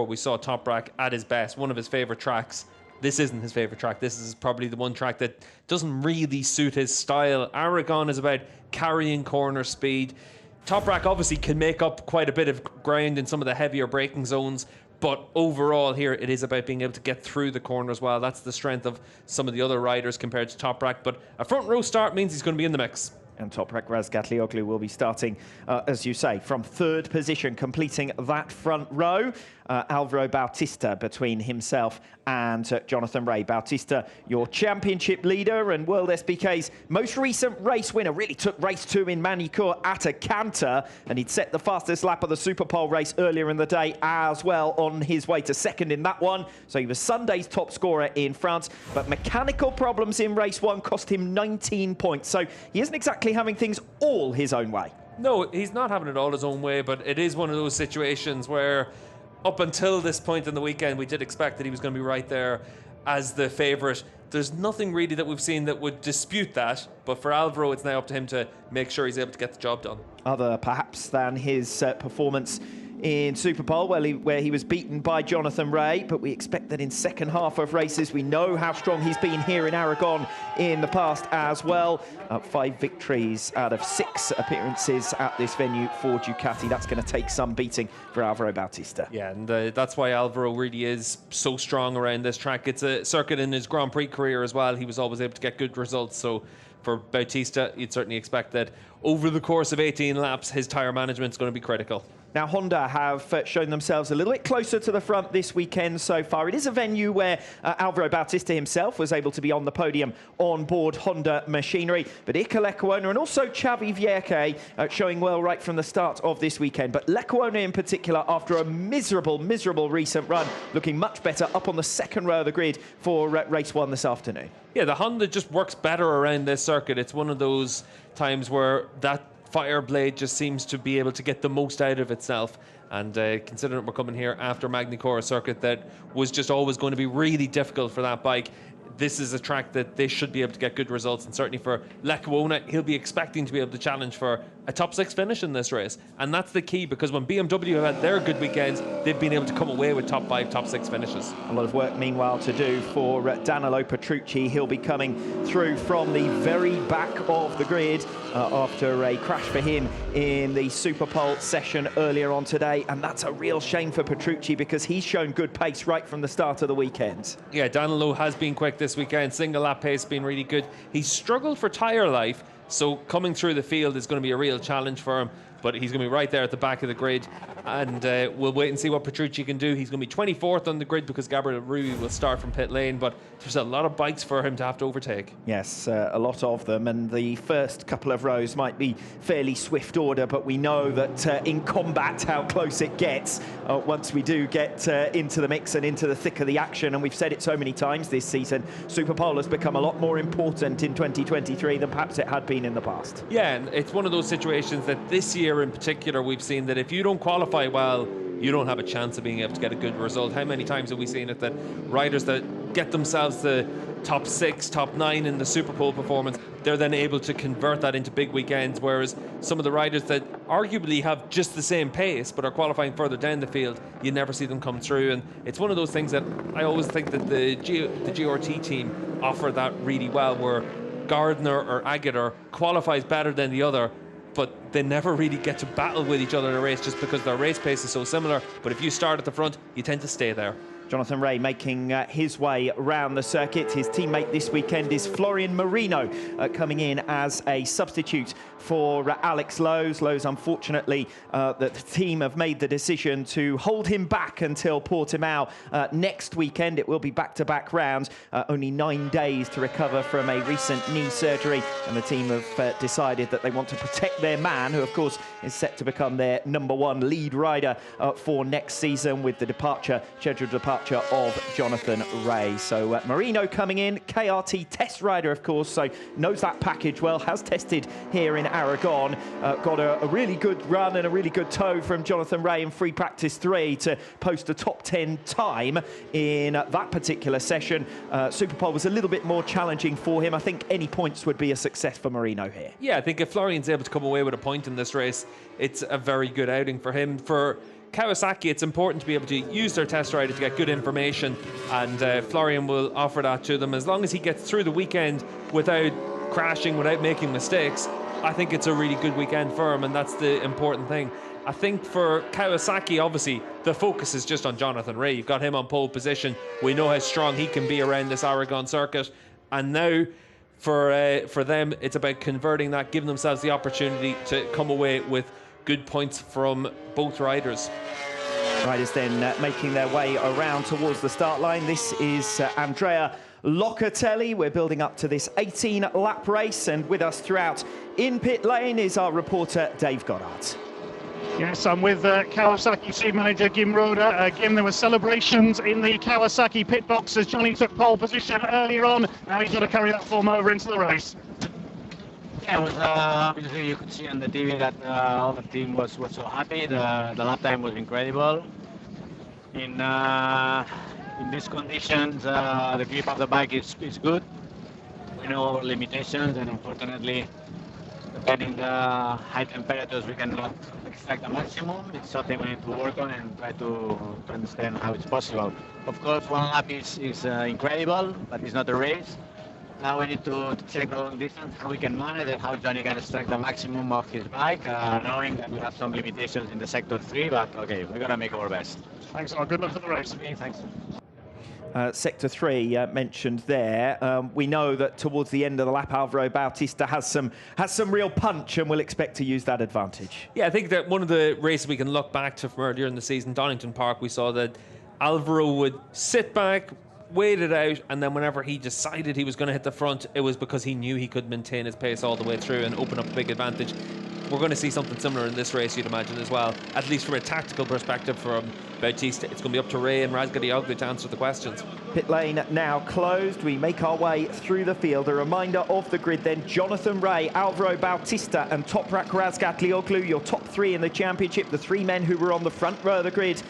We saw Toprak at his best, one of his favourite tracks. This isn't his favourite track. This is probably the one track that doesn't really suit his style. Aragon is about carrying corner speed. Toprak obviously can make up quite a bit of ground in some of the heavier braking zones, but overall here it is about being able to get through the corner as well. That's the strength of some of the other riders compared to Toprak, but a front row start means he's going to be in the mix. And Toprak Razgatlioglu will be starting, as you say, from third position, completing that front row. Alvaro Bautista between himself and Jonathan Rea. Bautista, your championship leader and World SBK's most recent race winner, really took race 2 in Manicourt at a canter, and he'd set the fastest lap of the Superpole race earlier in the day as well, on his way to second in that one. So he was Sunday's top scorer in France, but mechanical problems in race 1 cost him 19 points. So he isn't exactly having things all his own way. No, he's not having it all his own way, but it is one of those situations where up until this point in the weekend, we did expect that he was going to be right there as the favourite. There's nothing really that we've seen that would dispute that, but for Alvaro, it's now up to him to make sure he's able to get the job done. Other perhaps than his performance in Superpole, where he was beaten by Jonathan Rea, but we expect that in second half of races. We know how strong he's been here in Aragon in the past as well. 5 victories out of 6 appearances at this venue for Ducati. That's going to take some beating for Alvaro Bautista. Yeah, and that's why Alvaro really is so strong around this track. It's a circuit in his Grand Prix career as well. He was always able to get good results, so for Bautista, you'd certainly expect that over the course of 18 laps, his tyre management is going to be critical. Now, Honda have shown themselves a little bit closer to the front this weekend so far. It is a venue where Alvaro Bautista himself was able to be on the podium on board Honda machinery. But Iker Lecuona and also Xavi Vierque showing well right from the start of this weekend. But Lecuona in particular, after a miserable recent run, looking much better up on the second row of the grid for race 1 this afternoon. Yeah, the Honda just works better around this circuit. It's one of those times where that fire blade just seems to be able to get the most out of itself, and considering we're coming here after Magny-Cours, a circuit that was just always going to be really difficult for that bike, this is a track that they should be able to get good results, and certainly for Lecuona, he'll be expecting to be able to challenge for a top 6 finish in this race, and that's the key, because when BMW have had their good weekends, they've been able to come away with top 5, top 6 finishes. A lot of work meanwhile to do for Danilo Petrucci. He'll be coming through from the very back of the grid after a crash for him in the Superpole session earlier on today, and that's a real shame for Petrucci because he's shown good pace right from the start of the weekend. Yeah, Danilo has been quick this weekend. Single lap pace been really good. He's struggled for tyre life, so coming through the field is going to be a real challenge for him, but he's going to be right there at the back of the grid, and we'll wait and see what Petrucci can do. He's going to be 24th on the grid because Gabriel Rui will start from pit lane, but there's a lot of bikes for him to have to overtake. Yes, a lot of them, and the first couple of rows might be fairly swift order, but we know that in combat how close it gets once we do get into the mix and into the thick of the action, and we've said it so many times this season, Superpole has become a lot more important in 2023 than perhaps it had been in the past. Yeah, and it's one of those situations that this year in particular we've seen that if you don't qualify well, you don't have a chance of being able to get a good result. How many times have we seen it that riders that get themselves the top 6, top 9 in the Superpole performance, they're then able to convert that into big weekends, whereas some of the riders that arguably have just the same pace but are qualifying further down the field, you never see them come through. And it's one of those things that I always think that the GRT team offer that really well, where Gardner or Aguilar qualifies better than the other, but they never really get to battle with each other in a race just because their race pace is so similar. But if you start at the front, you tend to stay there. Jonathan Rea making his way around the circuit. His teammate this weekend is Florian Marino, coming in as a substitute for Alex Lowes. Lowes, unfortunately, the team have made the decision to hold him back until Portimao next weekend. It will be back-to-back rounds, only 9 days to recover from a recent knee surgery, and the team have decided that they want to protect their man, who of course is set to become their #1 lead rider for next season, with the scheduled departure of Jonathan Rea. So Marino coming in, KRT test rider of course, so knows that package well, has tested here in Aragon, got a really good run and a really good tow from Jonathan Rea in free practice 3 to post a top 10 time in that particular session. Superpole was a little bit more challenging for him. I think any points would be a success for Marino here. Yeah, I think if Florian's able to come away with a point in this race, it's a very good outing for him. For Kawasaki, it's important to be able to use their test rider to get good information, and Florian will offer that to them. As long as he gets through the weekend without crashing, without making mistakes, I think it's a really good weekend for him, and that's the important thing. I think for Kawasaki, obviously, the focus is just on Jonathan Rea. You've got him on pole position. We know how strong he can be around this Aragon circuit. And now, for them, it's about converting that, giving themselves the opportunity to come away with good points from both riders. Riders then making their way around towards the start line. This is Andrea Locatelli. We're building up to this 18-lap race, and with us throughout in pit lane is our reporter, Dave Goddard. Yes, I'm with Kawasaki team manager Gim Roda. Gim, there were celebrations in the Kawasaki pit box as Johnny took pole position earlier on. Now he's got to carry that form over into the race. Yeah, it was obviously you could see on the TV that all the team was so happy. The lap time was incredible. In these conditions, the grip of the bike is good. We know our limitations, and unfortunately, depending the high temperatures, we cannot extract the maximum. It's something we need to work on and try to understand how it's possible. Of course, one lap is incredible, but it's not a race. Now we need to check the long distance, how we can manage and how Johnny can extract the maximum of his bike, knowing that we have some limitations in the sector 3, but okay, we're going to make our best. Thanks a lot. Good luck for the race. Okay, thanks. Sector 3 mentioned there. We know that towards the end of the lap, Alvaro Bautista has some real punch, and we'll expect to use that advantage. Yeah, I think that one of the races we can look back to from earlier in the season, Donington Park, we saw that Alvaro would sit back, wait it out, and then whenever he decided he was going to hit the front, it was because he knew he could maintain his pace all the way through and open up a big advantage. We're going to see something similar in this race, you'd imagine, as well, at least from a tactical perspective from Bautista. It's going to be up to Rea and Razgadioglu to answer the questions. Pit lane now closed. We make our way through the field. A reminder of the grid then: Jonathan Rea, Alvaro Bautista and Toprak Razgatlioglu, your top 3 in the championship, the 3 men who were on the front row of the grid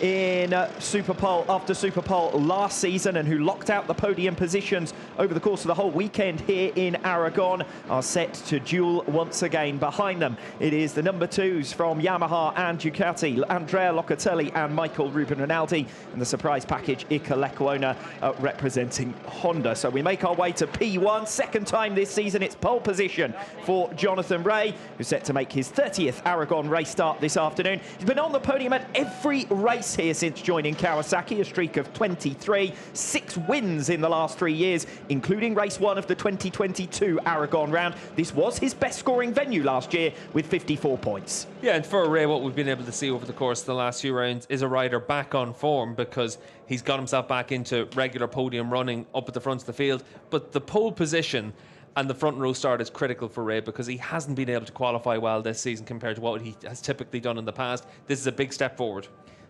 in Superpole after Superpole last season, and who locked out the podium positions over the course of the whole weekend here in Aragon, are set to duel once again. Behind them, it is the number 2s from Yamaha and Ducati, Andrea Locatelli and Michael Ruben Rinaldi, and the surprise package Iker Lecuona representing Honda. So we make our way to P1. Second time this season it's pole position for Jonathan Rea, who's set to make his 30th Aragon race start this afternoon. He's been on the podium at every race here since joining Kawasaki, a streak of 23, 6 wins in the last 3 years, including race 1 of the 2022 Aragon round. This was his best scoring venue last year with 54 points. Yeah, and for Rea, what we've been able to see over the course of the last few rounds is a rider back on form, because he's got himself back into regular podium running up at the front of the field. But the pole position and the front row start is critical for Rea, because he hasn't been able to qualify well this season compared to what he has typically done in the past. This is a big step forward.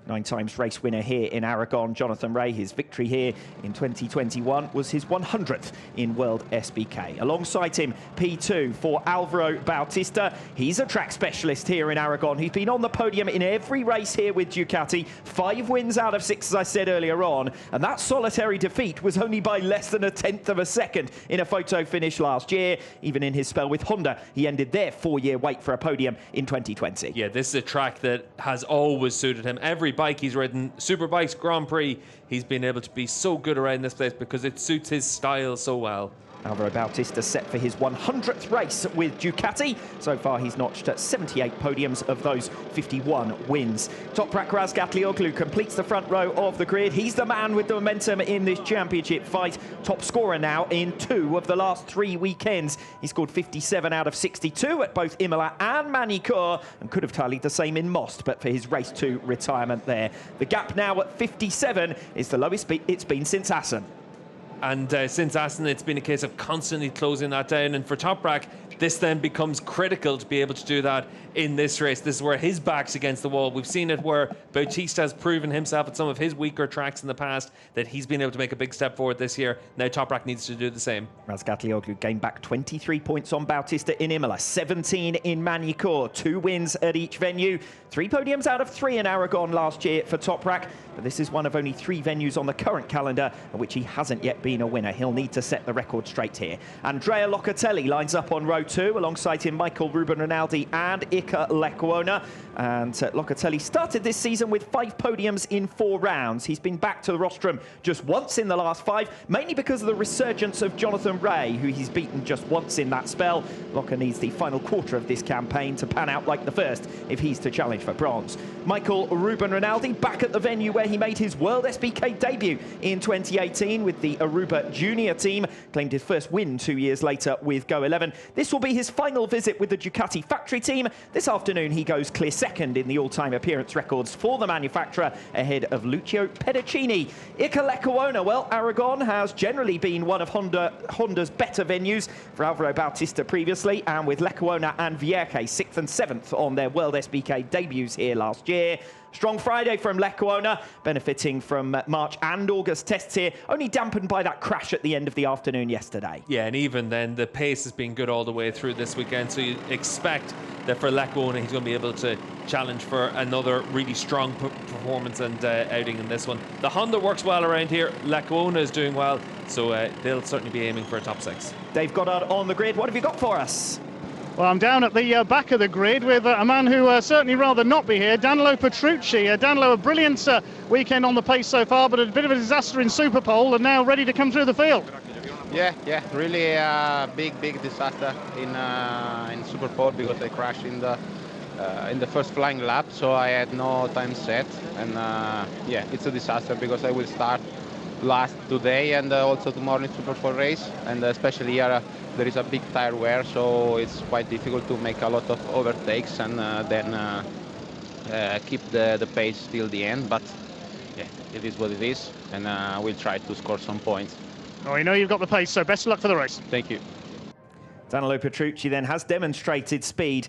9 times race winner here in Aragon, Jonathan Rea. His victory here in 2021 was his 100th in World SBK. Alongside him, P2 for Alvaro Bautista. He's a track specialist here in Aragon. He's been on the podium in every race here with Ducati. 5 wins out of 6, as I said earlier on. And that solitary defeat was only by less than 1/10 of a second in a photo finish last year. Even in his spell with Honda, he ended their 4-year wait for a podium in 2020. Yeah, this is a track that has always suited him. Every bike he's ridden, Superbikes Grand Prix, he's been able to be so good around this place because it suits his style so well. Alvaro Bautista set for his 100th race with Ducati. So far, he's notched 78 podiums of those 51 wins. Toprak Razgatlioglu completes the front row of the grid. He's the man with the momentum in this championship fight. Top scorer now in 2 of the last 3 weekends. He scored 57 out of 62 at both Imola and Manicourt, and could have tallied the same in Most, but for his race 2 retirement there. The gap now at 57 is the lowest it's been since Assen. And since Assen, it's been a case of constantly closing that down. And for Toprak, this then becomes critical to be able to do that in this race. This is where his back's against the wall. We've seen it where Bautista has proven himself at some of his weaker tracks in the past, that he's been able to make a big step forward this year. Now Toprak needs to do the same. Razgatlioglu gained back 23 points on Bautista in Imola, 17 in Manicourt, 2 wins at each venue, 3 podiums out of 3 in Aragon last year for Toprak. But this is one of only 3 venues on the current calendar at which he hasn't yet been a winner. He'll need to set the record straight here. Andrea Locatelli lines up on row 2, alongside him Michael Ruben Rinaldi and Iker Lecuona. And Locatelli started this season with 5 podiums in 4 rounds. He's been back to the rostrum just once in the last 5, mainly because of the resurgence of Jonathan Rea, who he's beaten just once in that spell. Locker needs the final quarter of this campaign to pan out like the first if he's to challenge for bronze. Michael Ruben Rinaldi back at the venue where he made his World SBK debut in 2018 with the Aruba Junior team, claimed his first win 2 years later with Go 11. This will be his final visit with the Ducati factory team. This afternoon he goes clear second in the all-time appearance records for the manufacturer, ahead of Lucio Pedicini. Iker Lecuona, well, Aragon has generally been one of Honda's better venues for Alvaro Bautista previously, and with Lecuona and Vierke 6th and 7th on their World SBK debuts here last year. Strong Friday from Lecuona, benefiting from March and August tests here, only dampened by that crash at the end of the afternoon yesterday. Yeah, and even then, the pace has been good all the way through this weekend, so you expect that for Lecuona, he's going to be able to challenge for another really strong performance and outing in this one. The Honda works well around here. Lecuona is doing well, so they'll certainly be aiming for a top 6. Dave Goddard on the grid. What have you got for us? Well, I'm down at the back of the grid with a man who certainly rather not be here, Danilo Petrucci. Danilo, a brilliant weekend on the pace so far, but a bit of a disaster in Superpole, and now ready to come through the field. Yeah, really a big disaster in Superpole, because I crashed in the first flying lap, so I had no time set, and yeah, it's a disaster because I will start last today and also tomorrow in Superpole race, and especially here there is a big tire wear, so it's quite difficult to make a lot of overtakes and then keep the pace till the end. But yeah, it is what it is, and we'll try to score some points. Oh, you know you've got the pace, so best of luck for the race. Thank you. Danilo Petrucci then has demonstrated speed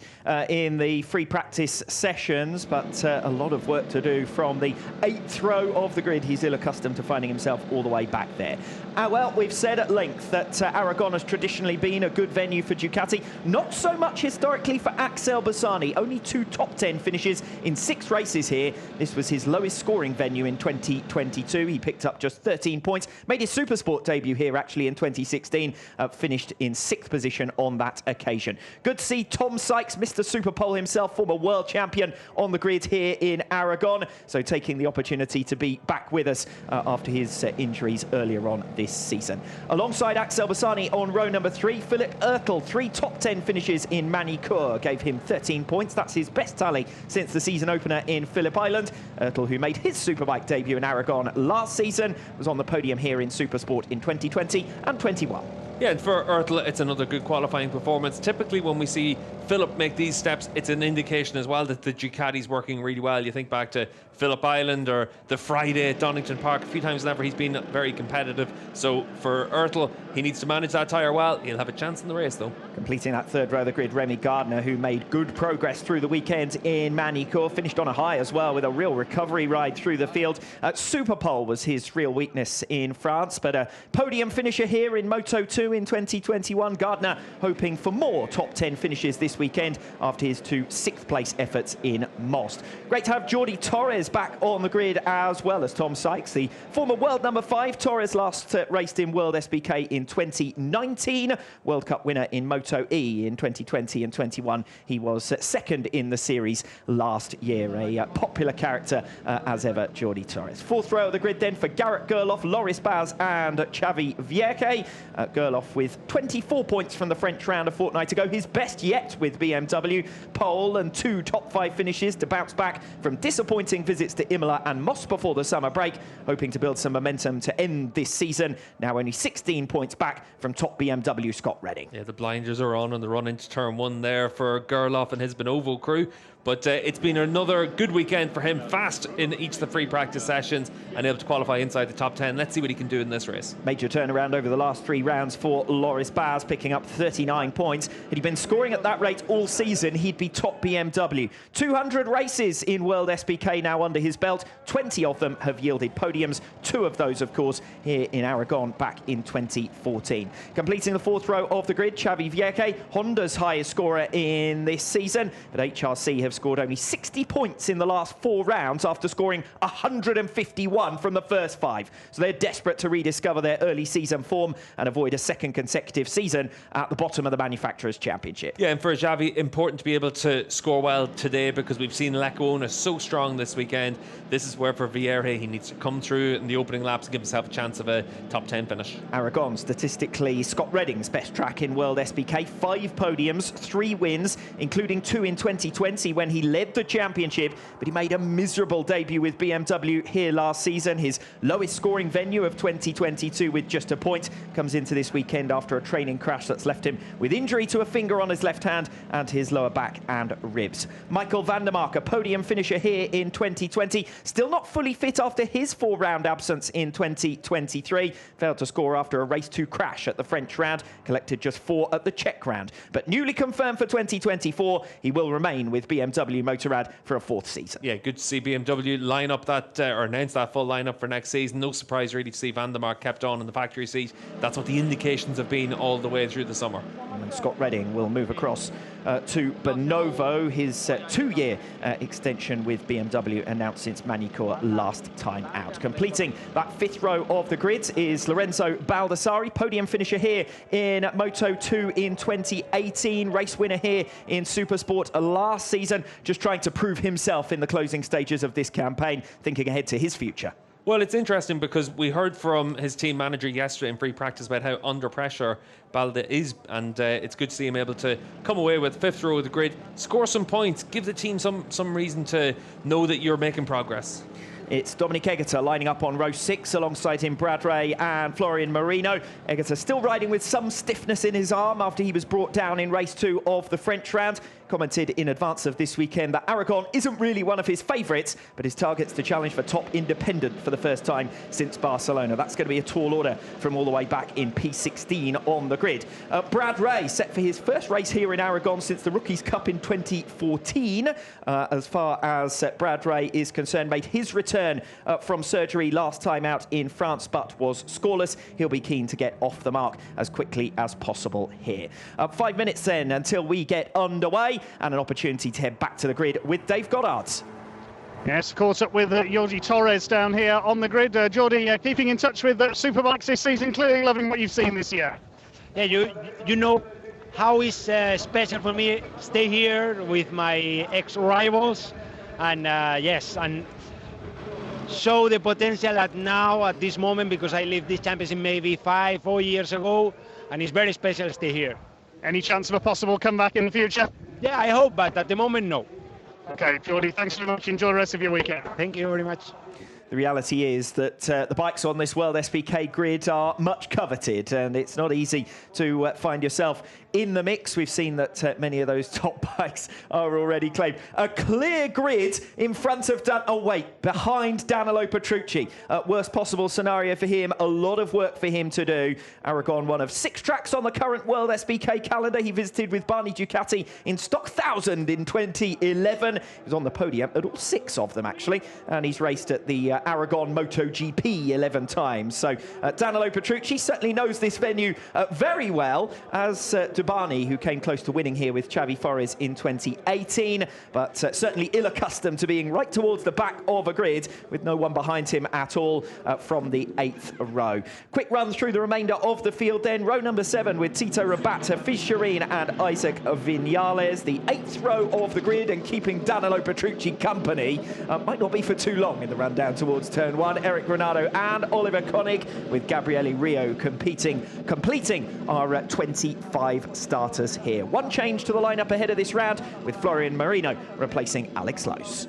in the free practice sessions, but a lot of work to do from the 8th row of the grid. He's ill-accustomed to finding himself all the way back there. Well, we've said at length that Aragon has traditionally been a good venue for Ducati. Not so much historically for Axel Bassani. Only 2 top 10 finishes in 6 races here. This was his lowest scoring venue in 2022. He picked up just 13 points. Made his Supersport debut here actually in 2016. Finished in 6th position on that occasion. Good to see Tom Sykes, Mr. Superpole himself, former world champion, on the grid here in Aragon. So taking the opportunity to be back with us after his injuries earlier on this season. Alongside Axel Bassani on row number 3, Philipp Oertel, 3 top 10 finishes in Manicourt, gave him 13 points. That's his best tally since the season opener in Phillip Island. Oertel, who made his Superbike debut in Aragon last season, was on the podium here in Supersport in 2020 and 21. Yeah, and for Oertel, it's another good qualifying performance. Typically, when we see Philip make these steps, it's an indication as well that the Ducati's working really well. You think back to Phillip Island or the Friday at Donington Park. A few times whenever he's been very competitive. So for Oertel, he needs to manage that tyre well. He'll have a chance in the race, though. Completing that 3rd row of the grid, Remy Gardner, who made good progress through the weekend in Manicourt, finished on a high as well with a real recovery ride through the field. Superpole was his real weakness in France, but a podium finisher here in Moto 2 in 2021. Gardner hoping for more top 10 finishes this weekend after his 2 6th place efforts in Most. Great to have Jordi Torres back on the grid, as well as Tom Sykes, the former world number 5. Torres last raced in World SBK in 2019, World Cup winner in Moto E in 2020 and 21. He was 2nd in the series last year. A popular character as ever, Jordi Torres. 4th row of the grid then for Garrett Gerloff, Loris Baz and Xavi Vierke. Gerloff with 24 points from the French round a fortnight ago, his best yet with BMW. Pole and 2 top 5 finishes to bounce back from disappointing visits to Imola and Most before the summer break, hoping to build some momentum to end this season. Now only 16 points back from top BMW Scott Redding. Yeah, the blinders are on the run into turn 1 there for Gerloff and his Bonovo crew. But it's been another good weekend for him, fast in each of the free practice sessions and able to qualify inside the top 10. Let's see what he can do in this race. Major turnaround over the last 3 rounds for Loris Baz, picking up 39 points. Had he been scoring at that rate rate all season, he'd be top BMW. 200 races in World SBK now under his belt. 20 of them have yielded podiums. 2 of those, of course, here in Aragon back in 2014. Completing the 4th row of the grid, Xavi Vierque, Honda's highest scorer in this season. But HRC have scored only 60 points in the last 4 rounds after scoring 151 from the first 5. So they're desperate to rediscover their early season form and avoid a second consecutive season at the bottom of the Manufacturers' Championship. Yeah, and for Xavi, important to be able to score well today because we've seen Lecuona so strong this weekend. This is where for Vierge he needs to come through in the opening laps and give himself a chance of a top 10 finish. Aragon, statistically, Scott Redding's best track in World SBK. 5 podiums, 3 wins, including 2 in 2020 when he led the championship, but he made a miserable debut with BMW here last season. His lowest scoring venue of 2022 with just a point comes into this weekend after a training crash that's left him with injury to a finger on his left hand and his lower back and ribs. Michael van der Mark, a podium finisher here in 2020, still not fully fit after his 4-round absence in 2023. Failed to score after a race 2 crash at the French round, collected just 4 at the Czech round. But newly confirmed for 2024, he will remain with BMW Motorrad for a 4th season. Yeah, good to see BMW line up that, or announce that full lineup for next season. No surprise really to see Van der Mark kept on in the factory seat. That's what the indications have been all the way through the summer. And Scott Redding will move across to Bonovo, his 2-year extension with BMW announced since Manicure last time out. Completing that 5th row of the grid is Lorenzo Baldassari, podium finisher here in Moto2 in 2018, race winner here in Supersport last season, just trying to prove himself in the closing stages of this campaign, thinking ahead to his future. Well, it's interesting because we heard from his team manager yesterday in free practice about how under pressure Balda is, and it's good to see him able to come away with 5th row of the grid, score some points, give the team some reason to know that you're making progress. It's Dominic Egerter lining up on row 6 alongside him, Brad Ray and Florian Marino. Egerter still riding with some stiffness in his arm after he was brought down in race 2 of the French round. Commented in advance of this weekend that Aragon isn't really one of his favourites, but his target's to challenge for top independent for the first time since Barcelona. That's going to be a tall order from all the way back in P16 on the grid. Brad Ray set for his first race here in Aragon since the Rookies Cup in 2014. As far as Brad Ray is concerned, made his return from surgery last time out in France, but was scoreless. He'll be keen to get off the mark as quickly as possible here. 5 minutes then until we get underway, and an opportunity to head back to the grid with Dave Goddard. Yes, caught up with Jordi Torres down here on the grid. Jordi, keeping in touch with Superbikes this season, clearly loving what you've seen this year. Yeah, you know how it's special for me stay here with my ex-rivals, and yes, and show the potential at this moment, because I lived this championship maybe 5-4 years ago, and it's very special to stay here. Any chance of a possible comeback in the future? Yeah, I hope, but at the moment, no. Okay, Jordi, thanks very much. Enjoy the rest of your weekend. Thank you very much. The reality is that the bikes on this World SBK grid are much coveted, and it's not easy to find yourself in the mix. We've seen that many of those top bikes are already claimed. A clear grid in front of behind Danilo Petrucci. Worst possible scenario for him, a lot of work for him to do. Aragon, one of 6 tracks on the current World SBK calendar. He visited with Barney Ducati in Stock 1000 in 2011. He was on the podium at all 6 of them, actually, and he's raced at the Aragon MotoGP 11 times. So Danilo Petrucci certainly knows this venue very well, as Dubani, who came close to winning here with Xavi Forés in 2018, but certainly ill-accustomed to being right towards the back of a grid with no one behind him at all from the 8th row. Quick run through the remainder of the field then. Row number 7 with Tito Rabat, Hafiz Shireen and Isaac Vinales. The 8th row of the grid, and keeping Danilo Petrucci company might not be for too long in the run down towards turn 1. Eric Granado and Oliver Koenig, with Gabriele Rio completing our 25 starters here. One change to the lineup ahead of this round, with Florian Marino replacing Alex Loos.